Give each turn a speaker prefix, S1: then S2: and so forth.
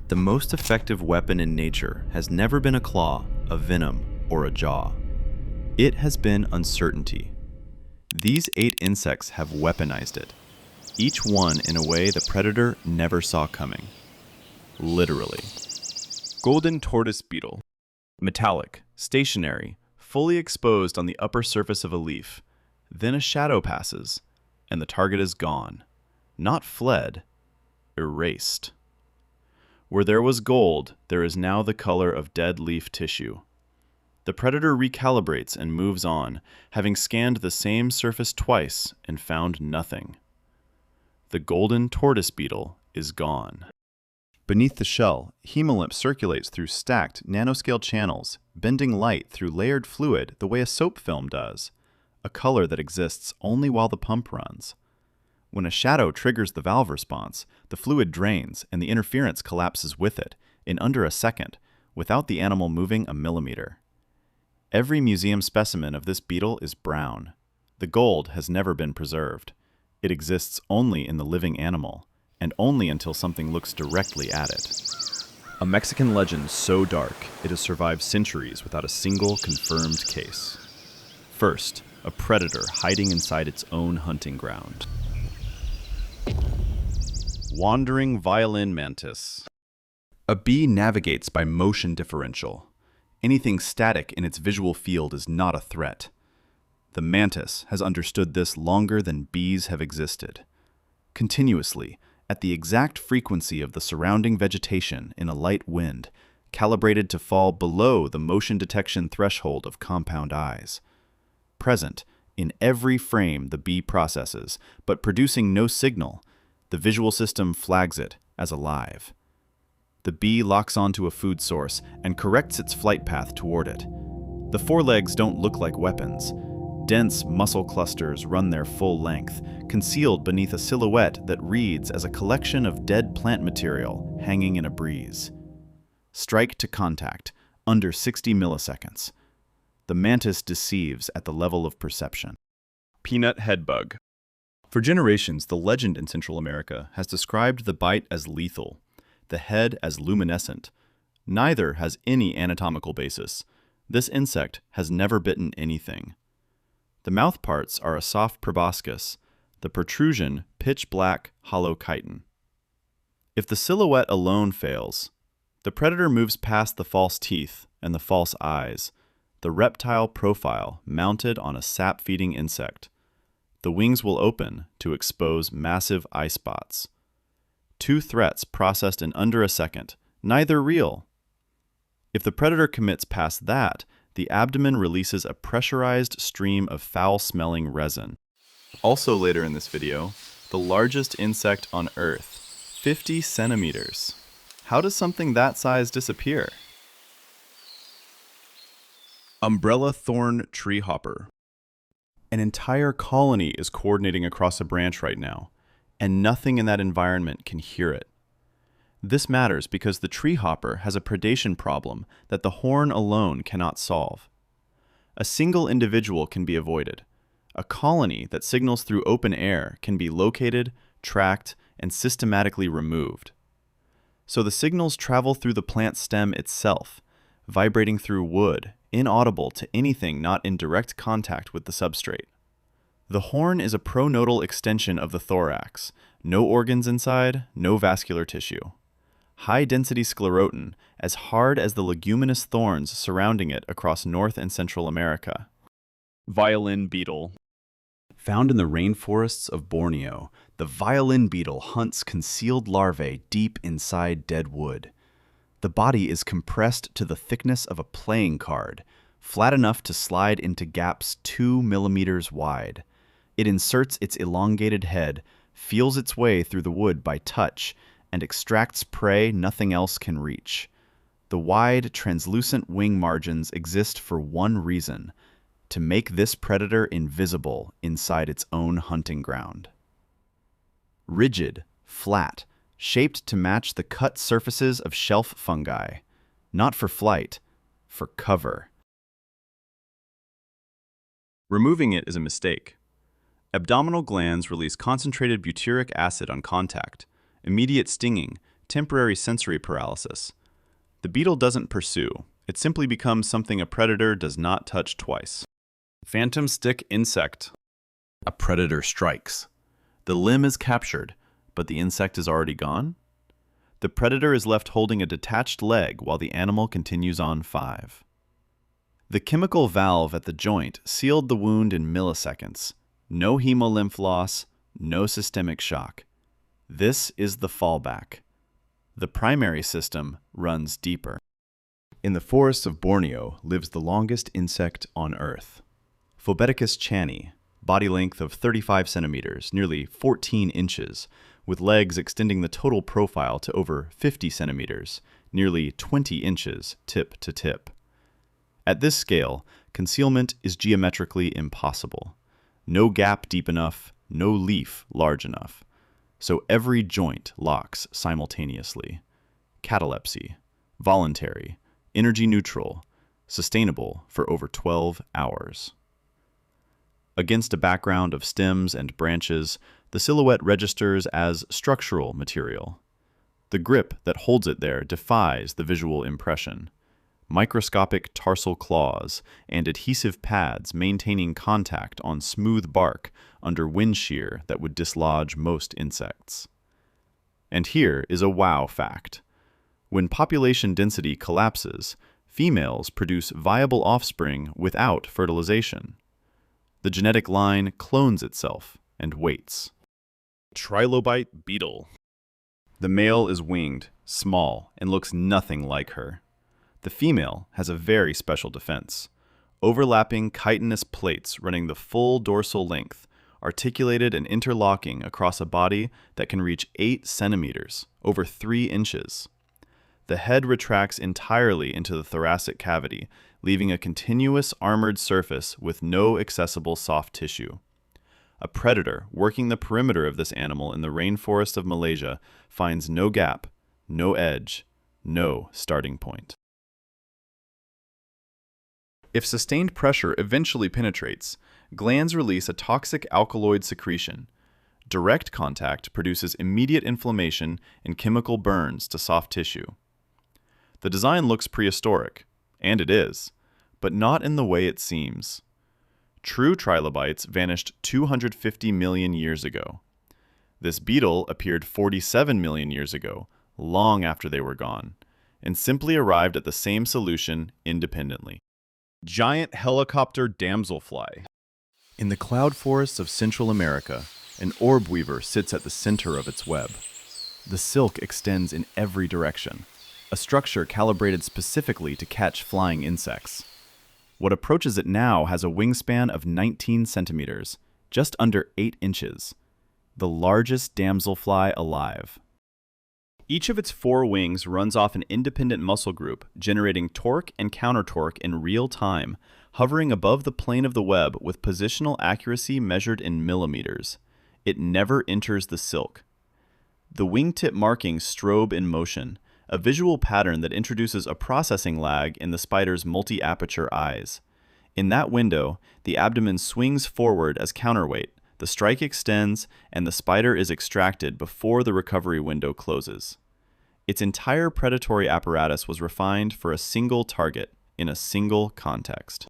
S1: The most effective weapon in nature has never been a claw, a venom, or a jaw. It has been uncertainty. These 8 insects have weaponized it, each one in a way the predator never saw coming. Literally. Golden Tortoise Beetle. Metallic, stationary, fully exposed on the upper surface of a leaf. Then a shadow passes, and the target is gone. Not fled, erased. Where there was gold, there is now the color of dead leaf tissue. The predator recalibrates and moves on, having scanned the same surface twice and found nothing. The golden tortoise beetle is gone. Beneath the shell, hemolymph circulates through stacked, nanoscale channels, bending light through layered fluid the way a soap film does, a color that exists only while the pump runs. When a shadow triggers the valve response, the fluid drains and the interference collapses with it in under a second, without the animal moving a millimeter. Every museum specimen of this beetle is brown. The gold has never been preserved. It exists only in the living animal, and only until something looks directly at it. A Mexican legend so dark it has survived centuries without a single confirmed case. First, a predator hiding inside its own hunting ground. Wandering violin mantis. A bee navigates by motion differential. Anything static in its visual field is not a threat. The mantis has understood this longer than bees have existed. Continuously, at the exact frequency of the surrounding vegetation in a light wind, calibrated to fall below the motion detection threshold of compound eyes. Present in every frame the bee processes, but producing no signal, the visual system flags it as alive. The bee locks onto a food source and corrects its flight path toward it. The forelegs don't look like weapons. Dense muscle clusters run their full length, concealed beneath a silhouette that reads as a collection of dead plant material hanging in a breeze. Strike to contact, under 60 milliseconds. The mantis deceives at the level of perception. Peanut headbug. For generations, the legend in Central America has described the bite as lethal, the head as luminescent. Neither has any anatomical basis. This insect has never bitten anything. The mouth parts are a soft proboscis, the protrusion pitch-black hollow chitin. If the silhouette alone fails, the predator moves past the false teeth and the false eyes, the reptile profile mounted on a sap-feeding insect. The wings will open to expose massive eye spots. 2 threats processed in under a second, neither real. If the predator commits past that, the abdomen releases a pressurized stream of foul-smelling resin. Also later in this video, the largest insect on Earth, 50 centimeters. How does something that size disappear? Umbrella thorn treehopper. An entire colony is coordinating across a branch right now, and nothing in that environment can hear it. This matters because the treehopper has a predation problem that the horn alone cannot solve. A single individual can be avoided. A colony that signals through open air can be located, tracked, and systematically removed. So the signals travel through the plant stem itself, vibrating through wood, inaudible to anything not in direct contact with the substrate. The horn is a pronodal extension of the thorax, no organs inside, no vascular tissue. High-density sclerotin, as hard as the leguminous thorns surrounding it across North and Central America. Violin beetle. Found in the rainforests of Borneo, the violin beetle hunts concealed larvae deep inside dead wood. The body is compressed to the thickness of a playing card, flat enough to slide into gaps 2 millimeters wide. It inserts its elongated head, feels its way through the wood by touch, and extracts prey nothing else can reach. The wide, translucent wing margins exist for one reason: to make this predator invisible inside its own hunting ground. Rigid, flat, shaped to match the cut surfaces of shelf fungi, not for flight, for cover. Removing it is a mistake. Abdominal glands release concentrated butyric acid on contact, immediate stinging, temporary sensory paralysis. The beetle doesn't pursue. It simply becomes something a predator does not touch twice. Phantom stick insect. A predator strikes. The limb is captured, but the insect is already gone? The predator is left holding a detached leg while the animal continues on 5. The chemical valve at the joint sealed the wound in milliseconds. No hemolymph loss, no systemic shock. This is the fallback. The primary system runs deeper. In the forests of Borneo lives the longest insect on Earth. Phobaeticus chani, body length of 35 centimeters, nearly 14 inches, with legs extending the total profile to over 50 centimeters, nearly 20 inches tip to tip. At this scale, concealment is geometrically impossible. No gap deep enough, no leaf large enough. So every joint locks simultaneously. Catalepsy, voluntary, energy neutral, sustainable for over 12 hours. Against a background of stems and branches, the silhouette registers as structural material. The grip that holds it there defies the visual impression. Microscopic tarsal claws and adhesive pads maintaining contact on smooth bark under wind shear that would dislodge most insects. And here is a wow fact. When population density collapses, females produce viable offspring without fertilization. The genetic line clones itself and waits. Trilobite Beetle. The male is winged, small, and looks nothing like her. The female has a very special defense. Overlapping chitinous plates running the full dorsal length, articulated and interlocking across a body that can reach 8 centimeters, over 3 inches. The head retracts entirely into the thoracic cavity, leaving a continuous armored surface with no accessible soft tissue. A predator working the perimeter of this animal in the rainforest of Malaysia finds no gap, no edge, no starting point. If sustained pressure eventually penetrates, glands release a toxic alkaloid secretion. Direct contact produces immediate inflammation and chemical burns to soft tissue. The design looks prehistoric, and it is, but not in the way it seems. True trilobites vanished 250 million years ago. This beetle appeared 47 million years ago, long after they were gone, and simply arrived at the same solution independently. Giant helicopter damselfly. In the cloud forests of Central America, an orb weaver sits at the center of its web. The silk extends in every direction, a structure calibrated specifically to catch flying insects. What approaches it now has a wingspan of 19 centimeters, just under 8 inches, the largest damselfly alive. Each of its 4 wings runs off an independent muscle group, generating torque and counter-torque in real time, hovering above the plane of the web with positional accuracy measured in millimeters. It never enters the silk. The wingtip markings strobe in motion, a visual pattern that introduces a processing lag in the spider's multi-aperture eyes. In that window, the abdomen swings forward as counterweight, the strike extends, and the spider is extracted before the recovery window closes. Its entire predatory apparatus was refined for a single target in a single context.